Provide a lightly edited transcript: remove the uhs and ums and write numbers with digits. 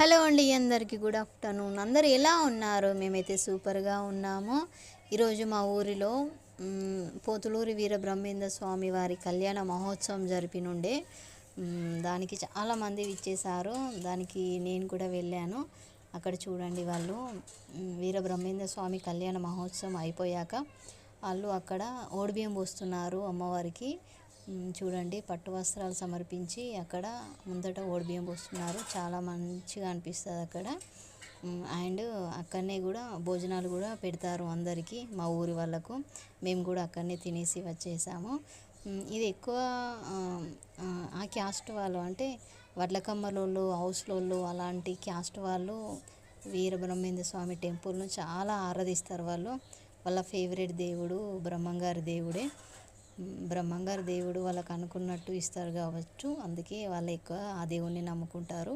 Hello అండి, అందరికీ good afternoon. అందరూ ఎలా ఉన్నారు? మేమైతే సూపర్గా ఉన్నాము. ఈరోజు మా ఊరిలో పోతులూరి వీరబ్రహ్మేంద్ర స్వామి వారి కళ్యాణ మహోత్సవం జరిపినుండే. దానికి చాలామంది విచ్చేశారు. దానికి నేను కూడా వెళ్ళాను. అక్కడ చూడండి, వాళ్ళు వీరబ్రహ్మేంద్ర స్వామి కళ్యాణ మహోత్సవం అయిపోయాక వాళ్ళు అక్కడ ఓడిబియ్యం పోస్తున్నారు అమ్మవారికి. చూడండి, పట్టు వస్త్రాలు సమర్పించి అక్కడ ముందట ఓడిబియ్యం పోస్తున్నారు. చాలా మంచిగా అనిపిస్తుంది అక్కడ. అండ్ అక్కడనే కూడా భోజనాలు కూడా పెడతారు అందరికీ, మా ఊరి వాళ్ళకు. మేము కూడా అక్కడనే తినేసి వచ్చేసాము. ఇది ఎక్కువ ఆ క్యాస్ట్ వాళ్ళు, అంటే వడ్లకమ్మలోళ్ళు, హౌస్లోళ్ళు, అలాంటి క్యాస్ట్ వాళ్ళు వీరబ్రహ్మేంద్ర స్వామి టెంపుల్ను చాలా ఆరాధిస్తారు. వాళ్ళ ఫేవరెట్ దేవుడు బ్రహ్మంగారి దేవుడే. బ్రహ్మంగారి దేవుడు వాళ్ళకు అనుకున్నట్టు ఇస్తారు కావచ్చు, అందుకే వాళ్ళు ఎక్కువ ఆ దేవుణ్ణి నమ్ముకుంటారు.